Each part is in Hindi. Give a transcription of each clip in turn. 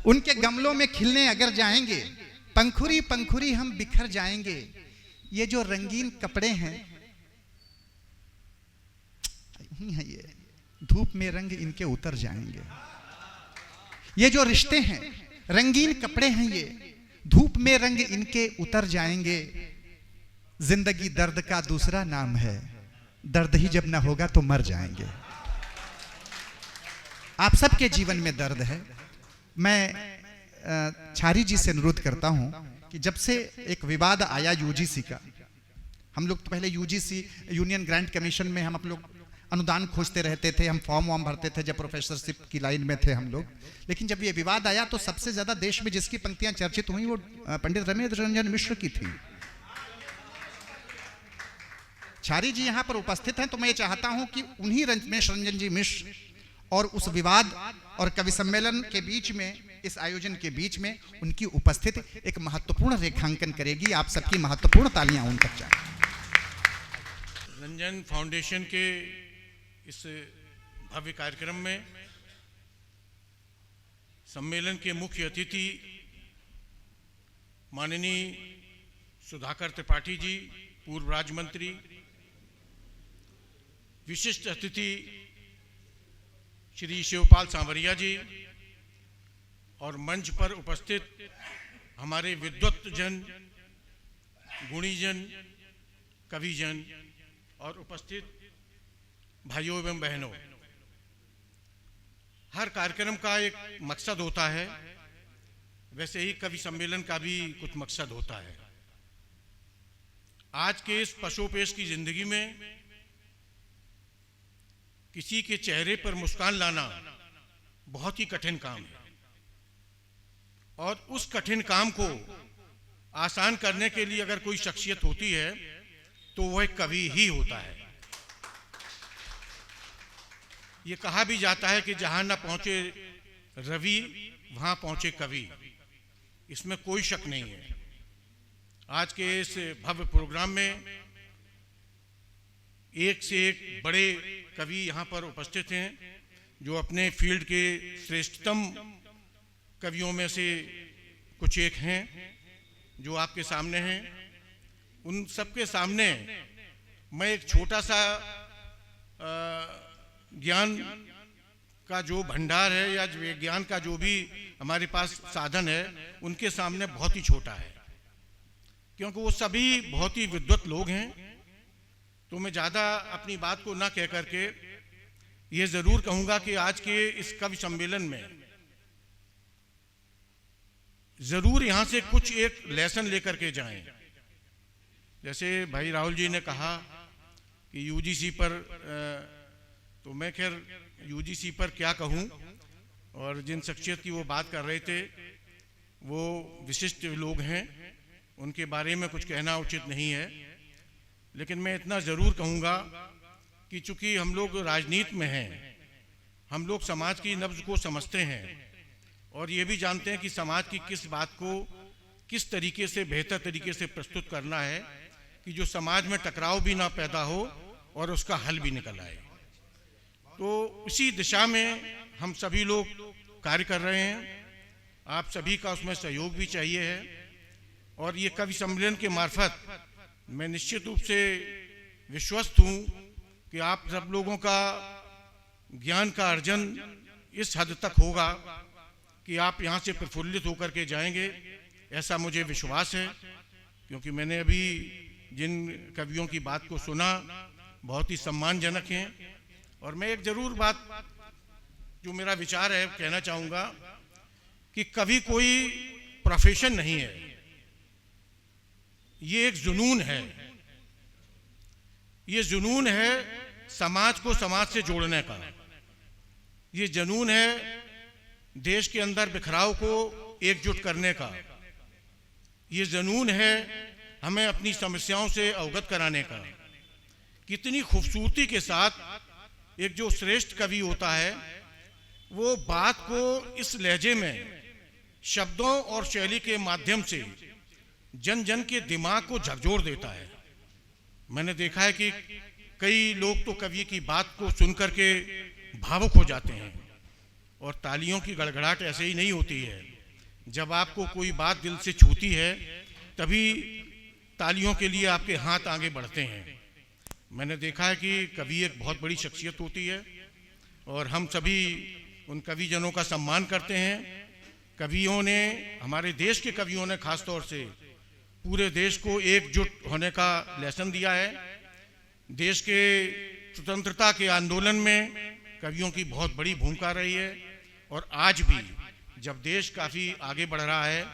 उनके गमलों में खिलने अगर जाएंगे, पंखुरी पंखुरी हम बिखर जाएंगे। ये जो रंगीन कपड़े हैं, ये धूप में रंग इनके उतर जाएंगे। ये जो रिश्ते हैं, रंगीन कपड़े हैं, ये धूप में रंग इनके उतर जाएंगे। जिंदगी दर्द का दूसरा नाम है, दर्द ही जब ना होगा तो मर जाएंगे। आप सबके जीवन में दर्द है। मैं छारी जी से अनुरोध करता हूं कि जब से एक विवाद आया यूजीसी का, हम लोग तो पहले यूजीसी यूनियन ग्रांट कमीशन में हम लोग अनुदान खोजते रहते थे, हम फॉर्म वॉर्म भरते थे जब प्रोफेसरशिप की लाइन में थे हम लोग। लेकिन जब ये विवाद आया तो सबसे ज्यादा देश में जिसकी पंक्तियां चर्चित हुई वो पंडित रमेश रंजन मिश्र की थी। छारी जी यहां पर उपस्थित हैं, तो मैं चाहता हूं कि उन्हीं रमेश रंजन जी मिश्र और उस विवाद और कवि सम्मेलन के बीच में, इस आयोजन के बीच में उनकी उपस्थिति एक महत्वपूर्ण रेखांकन करेगी। आप सबकी महत्वपूर्ण तालियां उन तक जाए। रंजन फाउंडेशन के इस भव्य कार्यक्रम में सम्मेलन के मुख्य अतिथि माननीय सुधाकर त्रिपाठी जी, पूर्व राज्य मंत्री, विशिष्ट अतिथि श्री शिवपाल सांवरिया जी और मंच पर उपस्थित हमारे विद्वत जन, गुणीजन, कविजन और उपस्थित भाइयों एवं बहनों, हर कार्यक्रम का एक मकसद होता है, वैसे ही कवि सम्मेलन का भी कुछ मकसद होता है। आज के इस पशुपेश की जिंदगी में किसी के चेहरे पर मुस्कान लाना बहुत ही कठिन काम है, और उस कठिन काम को आसान करने के लिए अगर कोई शख्सियत होती है तो वह कवि ही होता है। ये कहा भी जाता है कि जहां न पहुंचे रवि वहां पहुंचे कवि, इसमें कोई शक नहीं है। आज के इस भव्य प्रोग्राम में एक से एक बड़े कवि यहाँ पर उपस्थित हैं, जो अपने फील्ड के श्रेष्ठतम कवियों में से कुछ एक हैं, जो आपके सामने हैं। उन सबके सामने मैं एक छोटा सा ज्ञान का जो भंडार है या ज्ञान का जो भी हमारे पास साधन है, उनके सामने बहुत ही छोटा है, क्योंकि वो सभी बहुत ही विद्वत लोग हैं। तो मैं ज़्यादा अपनी बात को ना कह करके ये ज़रूर कहूँगा कि आज के इस कवि सम्मेलन में ज़रूर यहाँ से कुछ एक लेसन लेकर के जाएं। जैसे भाई राहुल जी ने कहा कि यूजीसी पर, तो मैं खैर यूजीसी पर क्या कहूँ, और जिन शख्सियत की वो बात कर रहे थे वो विशिष्ट लोग हैं, उनके बारे में कुछ कहना उचित नहीं है। लेकिन मैं इतना ज़रूर कहूँगा कि चूँकि हम लोग राजनीति में हैं, हम लोग समाज की नब्ज़ को समझते हैं और ये भी जानते हैं कि समाज की किस बात को किस तरीके से बेहतर तरीके से प्रस्तुत करना है कि जो समाज में टकराव भी ना पैदा हो और उसका हल भी निकल आए। तो इसी दिशा में हम सभी लोग कार्य कर रहे हैं। आप सभी का उसमें सहयोग भी चाहिए है, और ये कवि सम्मेलन के मार्फत मैं निश्चित रूप से विश्वस्त हूँ कि आप सब लोगों का ज्ञान का अर्जन इस हद तक होगा कि आप यहाँ से प्रफुल्लित होकर के जाएंगे, ऐसा मुझे विश्वास है। क्योंकि मैंने अभी जिन कवियों की बात को सुना, बहुत ही सम्मानजनक हैं। और मैं एक ज़रूर बात जो मेरा विचार है कहना चाहूँगा कि कवि कोई प्रोफेशन नहीं है, ये एक जुनून है। ये जुनून है समाज को समाज से जोड़ने का, ये जुनून है देश के अंदर बिखराव को एकजुट करने का, ये जुनून है हमें अपनी समस्याओं से अवगत कराने का। कितनी खूबसूरती के साथ एक जो श्रेष्ठ कवि होता है वो बात को इस लहजे में शब्दों और शैली के माध्यम से जन जन के दिमाग को झकझोर देता है। मैंने देखा है कि कई लोग तो कवि की बात को सुनकर के भावुक हो जाते हैं, और तालियों की गड़गड़ाहट ऐसे ही नहीं होती है। जब आपको कोई बात दिल से छूती है तभी तालियों के लिए आपके हाथ आगे बढ़ते हैं। मैंने देखा है कि कवि एक बहुत बड़ी शख्सियत होती है और हम सभी उन कविजनों का सम्मान करते हैं। कवियों ने, हमारे देश के कवियों ने खास तौर से पूरे देश को एकजुट होने का लेसन दिया है। देश के स्वतंत्रता के आंदोलन में कवियों की बहुत बड़ी भूमिका रही है और आज भी जब देश काफ़ी आगे बढ़ रहा है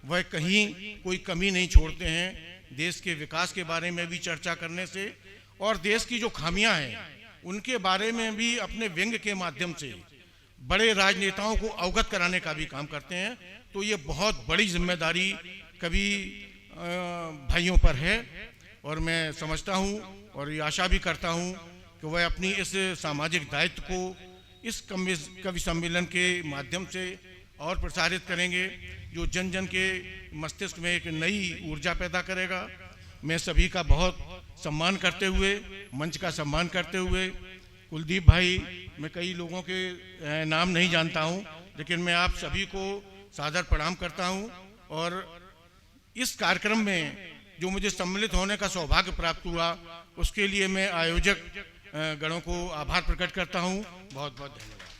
वह कहीं कोई कमी नहीं छोड़ते हैं देश के विकास के बारे में भी चर्चा करने से और देश की जो खामियां हैं उनके बारे में भी अपने व्यंग के माध्यम से बड़े राजनेताओं को अवगत कराने का भी काम करते हैं। तो ये बहुत बड़ी जिम्मेदारी कवि भाइयों पर है और मैं समझता हूँ और ये आशा भी करता हूँ कि वह अपनी इस सामाजिक दायित्व को इस कवि सम्मेलन के माध्यम से और प्रसारित करेंगे, जो जन जन के मस्तिष्क में एक नई ऊर्जा पैदा करेगा। मैं सभी का बहुत सम्मान करते हुए, मंच का सम्मान करते हुए, कुलदीप भाई, मैं कई लोगों के नाम नहीं जानता हूं, लेकिन मैं आप सभी को सादर प्रणाम करता हूं और इस कार्यक्रम में जो मुझे सम्मिलित होने का सौभाग्य प्राप्त हुआ उसके लिए मैं आयोजक गणों को आभार प्रकट करता हूं। बहुत बहुत धन्यवाद।